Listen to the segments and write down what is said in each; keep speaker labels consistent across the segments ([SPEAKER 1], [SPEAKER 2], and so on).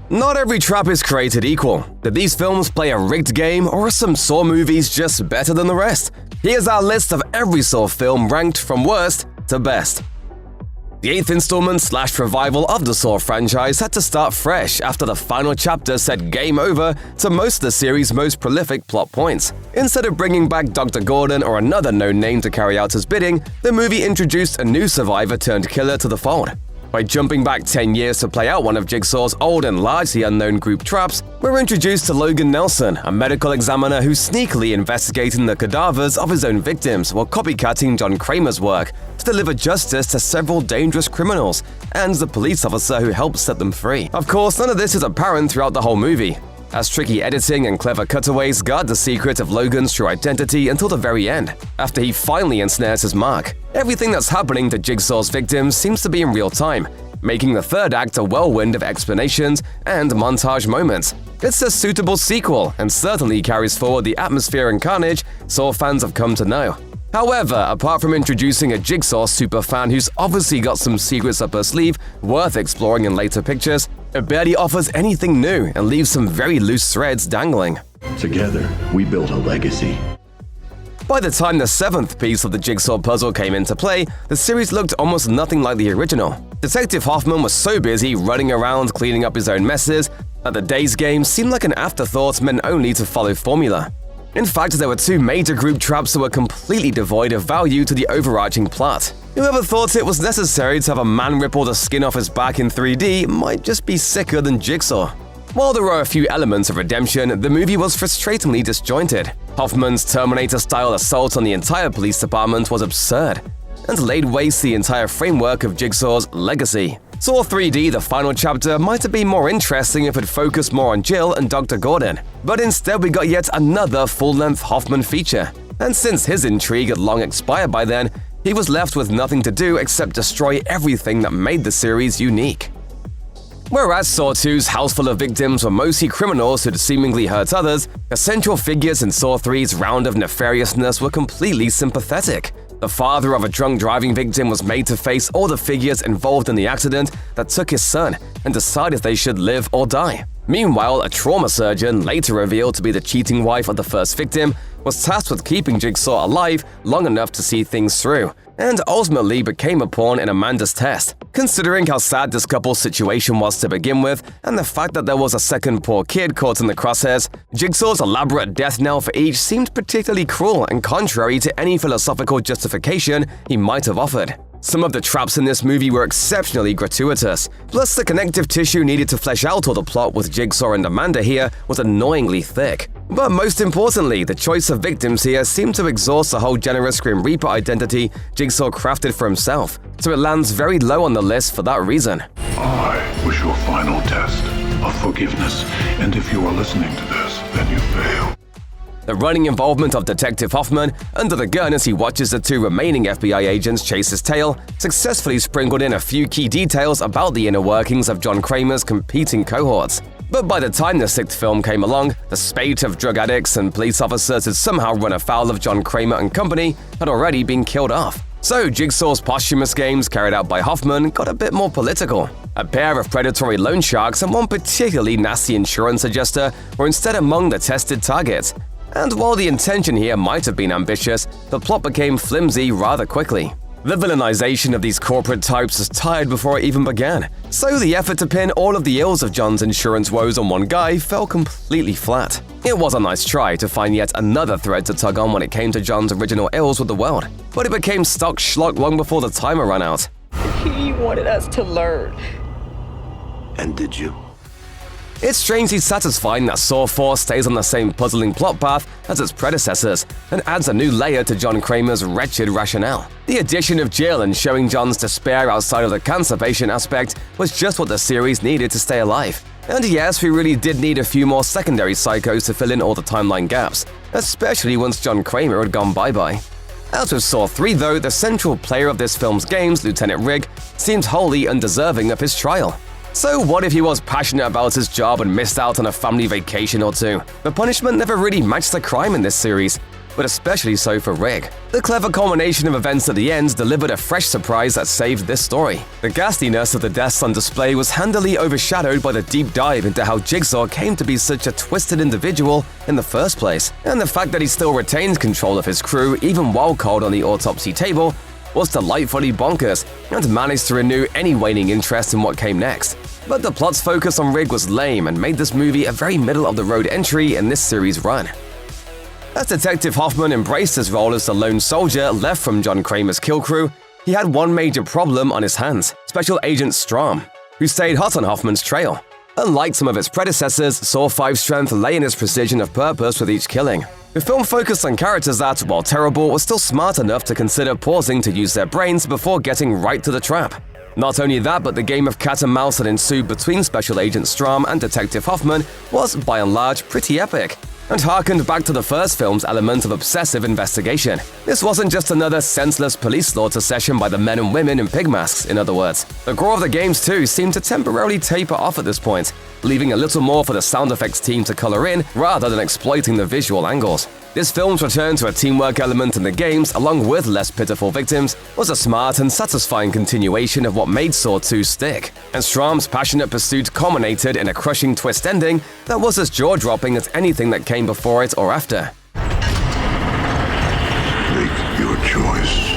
[SPEAKER 1] Not every trap is created equal. Did these films play a rigged game, or are some Saw movies just better than the rest? Here's our list of every Saw film ranked from worst to best. The 8th installment/revival of the Saw franchise had to start fresh after the final chapter said game over to most of the series' most prolific plot points. Instead of bringing back Dr. Gordon or another known name to carry out his bidding, the movie introduced a new survivor-turned-killer to the fold. By jumping back 10 years to play out one of Jigsaw's old and largely unknown group traps, we're introduced to Logan Nelson, a medical examiner who's sneakily investigating the cadavers of his own victims while copycatting John Kramer's work to deliver justice to several dangerous criminals and the police officer who helped set them free. Of course, none of this is apparent throughout the whole movie, as tricky editing and clever cutaways guard the secret of Logan's true identity until the very end, after he finally ensnares his mark. Everything that's happening to Jigsaw's victims seems to be in real time, making the third act a whirlwind of explanations and montage moments. It's a suitable sequel and certainly carries forward the atmosphere and carnage Saw fans have come to know. However, apart from introducing a Jigsaw superfan who's obviously got some secrets up her sleeve worth exploring in later pictures, it barely offers anything new and leaves some very loose threads dangling.
[SPEAKER 2] Together, we built a legacy.
[SPEAKER 1] By the time the 7th piece of the Jigsaw puzzle came into play, the series looked almost nothing like the original. Detective Hoffman was so busy running around cleaning up his own messes that the day's game seemed like an afterthought meant only to follow formula. In fact, there were 2 major group traps that were completely devoid of value to the overarching plot. Whoever thought it was necessary to have a man rip all the skin off his back in 3D might just be sicker than Jigsaw. While there were a few elements of redemption, the movie was frustratingly disjointed. Hoffman's Terminator-style assault on the entire police department was absurd, and laid waste the entire framework of Jigsaw's legacy. Saw 3D, the final chapter, might have been more interesting if it focused more on Jill and Dr. Gordon, but instead we got yet another full-length Hoffman feature. And since his intrigue had long expired by then, he was left with nothing to do except destroy everything that made the series unique. Whereas Saw 2's house full of victims were mostly criminals who'd seemingly hurt others, the central figures in Saw 3's round of nefariousness were completely sympathetic. The father of a drunk driving victim was made to face all the figures involved in the accident that took his son and decide if they should live or die. Meanwhile, a trauma surgeon, later revealed to be the cheating wife of the first victim, was tasked with keeping Jigsaw alive long enough to see things through, and ultimately became a pawn in Amanda's test. Considering how sad this couple's situation was to begin with, and the fact that there was a second poor kid caught in the crosshairs, Jigsaw's elaborate death knell for each seemed particularly cruel and contrary to any philosophical justification he might have offered. Some of the traps in this movie were exceptionally gratuitous, plus the connective tissue needed to flesh out all the plot with Jigsaw and Amanda here was annoyingly thick. But most importantly, the choice of victims here seemed to exhaust the whole generous Grim Reaper identity Jigsaw crafted for himself, so it lands very low on the list for that reason.
[SPEAKER 3] I was your final test of forgiveness, and if you are listening to this, then you fail.
[SPEAKER 1] The running involvement of Detective Hoffman under the gun as he watches the 2 remaining FBI agents chase his tail successfully sprinkled in a few key details about the inner workings of John Kramer's competing cohorts. But by the time the 6th film came along, the spate of drug addicts and police officers had somehow run afoul of John Kramer and company had already been killed off. So Jigsaw's posthumous games carried out by Hoffman got a bit more political. A pair of predatory loan sharks and one particularly nasty insurance adjuster were instead among the tested targets. And while the intention here might have been ambitious, the plot became flimsy rather quickly. The villainization of these corporate types was tired before it even began, so the effort to pin all of the ills of John's insurance woes on one guy fell completely flat. It was a nice try to find yet another thread to tug on when it came to John's original ills with the world, but it became stock schlock long before the timer ran out.
[SPEAKER 4] He wanted us to learn.
[SPEAKER 2] And did you?
[SPEAKER 1] It's strangely satisfying that Saw 4 stays on the same puzzling plot path as its predecessors and adds a new layer to John Kramer's wretched rationale. The addition of Jill and showing John's despair outside of the cancer patient aspect was just what the series needed to stay alive. And yes, we really did need a few more secondary psychos to fill in all the timeline gaps, especially once John Kramer had gone bye-bye. As with Saw 3 though, the central player of this film's games, Lieutenant Rigg, seems wholly undeserving of his trial. So what if he was passionate about his job and missed out on a family vacation or two? The punishment never really matched the crime in this series. but especially so for Rig. The clever culmination of events at the end delivered a fresh surprise that saved this story. The ghastliness of the deaths on display was handily overshadowed by the deep dive into how Jigsaw came to be such a twisted individual in the first place, and the fact that he still retained control of his crew even while cold on the autopsy table was delightfully bonkers and managed to renew any waning interest in what came next. But the plot's focus on Rig was lame and made this movie a very middle-of-the-road entry in this series' run. As Detective Hoffman embraced his role as the lone soldier left from John Kramer's kill crew, he had one major problem on his hands: Special Agent Strom, who stayed hot on Hoffman's trail. Unlike some of its predecessors, Saw 5's strength lay in its precision of purpose with each killing. The film focused on characters that, while terrible, were still smart enough to consider pausing to use their brains before getting right to the trap. Not only that, but the game of cat and mouse that ensued between Special Agent Strom and Detective Hoffman was, by and large, pretty epic, and harkened back to the first film's element of obsessive investigation. This wasn't just another senseless police slaughter session by the men and women in pig masks, in other words. The gore of the games, too, seemed to temporarily taper off at this point, leaving a little more for the sound effects team to color in rather than exploiting the visual angles. This film's return to a teamwork element in the games, along with less pitiful victims, was a smart and satisfying continuation of what made Saw 2 stick, and Strom's passionate pursuit culminated in a crushing twist ending that was as jaw-dropping as anything that came before it or after.
[SPEAKER 3] Make your choice.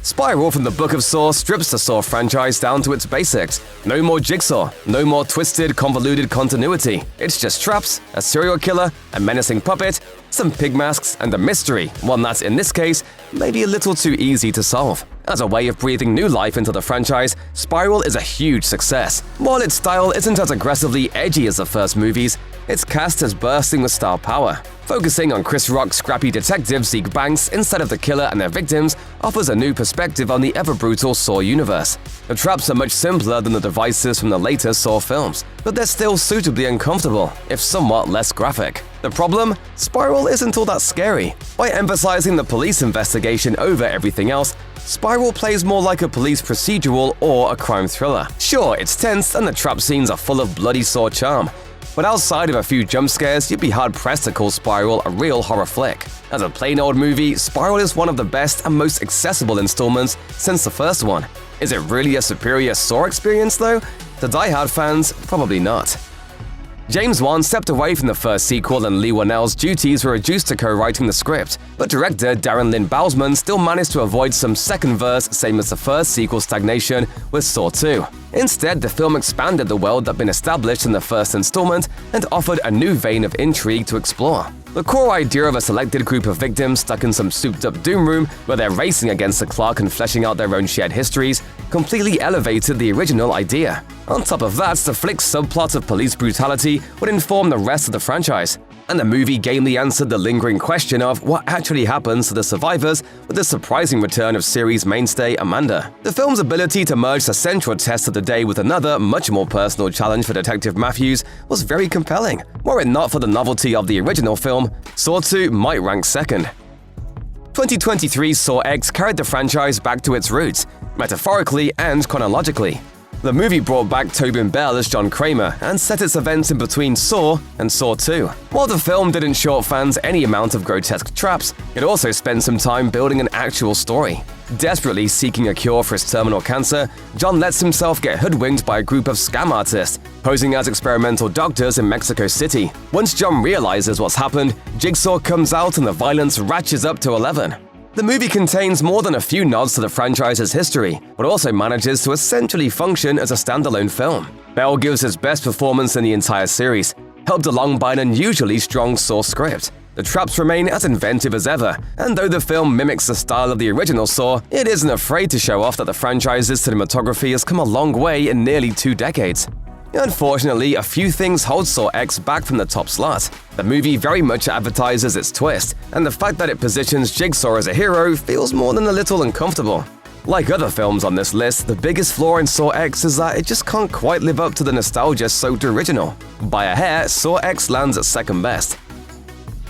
[SPEAKER 1] Spiral from the Book of Saw strips the Saw franchise down to its basics. No more Jigsaw, no more twisted, convoluted continuity. It's just traps, a serial killer, a menacing puppet, some pig masks, and a mystery, one that, in this case, may be a little too easy to solve. As a way of breathing new life into the franchise, Spiral is a huge success. While its style isn't as aggressively edgy as the first movies, its cast is bursting with star power. Focusing on Chris Rock's scrappy detective Zeke Banks instead of the killer and their victims offers a new perspective on the ever-brutal Saw universe. The traps are much simpler than the devices from the later Saw films, but they're still suitably uncomfortable, if somewhat less graphic. The problem? Spiral isn't all that scary. By emphasizing the police investigation over everything else, Spiral plays more like a police procedural or a crime thriller. Sure, it's tense and the trap scenes are full of bloody Saw charm, but outside of a few jump scares, you'd be hard-pressed to call Spiral a real horror flick. As a plain old movie, Spiral is one of the best and most accessible installments since the first one. Is it really a superior Saw experience, though? To die-hard fans, probably not. James Wan stepped away from the first sequel and Lee Whannell's duties were reduced to co-writing the script, but director Darren Lynn Bousman still managed to avoid some second verse, same as the first sequel stagnation with Saw 2. Instead, the film expanded the world that had been established in the first installment and offered a new vein of intrigue to explore. The core idea of a selected group of victims stuck in some souped-up doom room where they're racing against the clock and fleshing out their own shared histories completely elevated the original idea. On top of that, the flick's subplot of police brutality would inform the rest of the franchise, and the movie gamely answered the lingering question of what actually happens to the survivors with the surprising return of series mainstay Amanda. The film's ability to merge the central test of the day with another, much more personal challenge for Detective Matthews was very compelling. Were it not for the novelty of the original film, Saw 2 might rank second. 2023's Saw X carried the franchise back to its roots, metaphorically and chronologically. The movie brought back Tobin Bell as John Kramer and set its events in between Saw and Saw 2. While the film didn't show fans any amount of grotesque traps, it also spent some time building an actual story. Desperately seeking a cure for his terminal cancer, John lets himself get hoodwinked by a group of scam artists, posing as experimental doctors in Mexico City. Once John realizes what's happened, Jigsaw comes out and the violence ratchets up to 11. The movie contains more than a few nods to the franchise's history, but also manages to essentially function as a standalone film. Bell gives his best performance in the entire series, helped along by an unusually strong Saw script. The traps remain as inventive as ever, and though the film mimics the style of the original Saw, it isn't afraid to show off that the franchise's cinematography has come a long way in nearly 2 decades. Unfortunately, a few things hold Saw X back from the top slot. The movie very much advertises its twist, and the fact that it positions Jigsaw as a hero feels more than a little uncomfortable. Like other films on this list, the biggest flaw in Saw X is that it just can't quite live up to the nostalgia-soaked original. By a hair, Saw X lands at second best.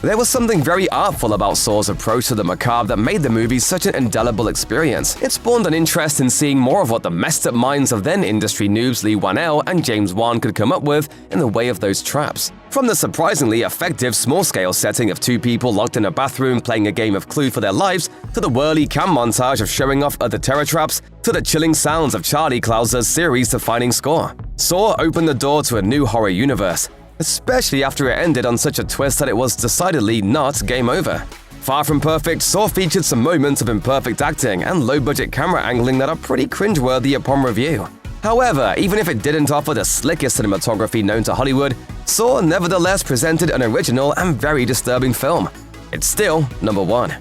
[SPEAKER 1] There was something very artful about Saw's approach to the macabre that made the movie such an indelible experience. It spawned an interest in seeing more of what the messed-up minds of then-industry noobs Lee Wan-el and James Wan could come up with in the way of those traps. From the surprisingly effective small-scale setting of two people locked in a bathroom playing a game of Clue for their lives, to the whirly cam montage of showing off other terror traps, to the chilling sounds of Charlie Clouser's series-defining score, Saw opened the door to a new horror universe, especially after it ended on such a twist that it was decidedly not game over. Far from perfect, Saw featured some moments of imperfect acting and low-budget camera angling that are pretty cringeworthy upon review. However, even if it didn't offer the slickest cinematography known to Hollywood, Saw nevertheless presented an original and very disturbing film. It's still number 1.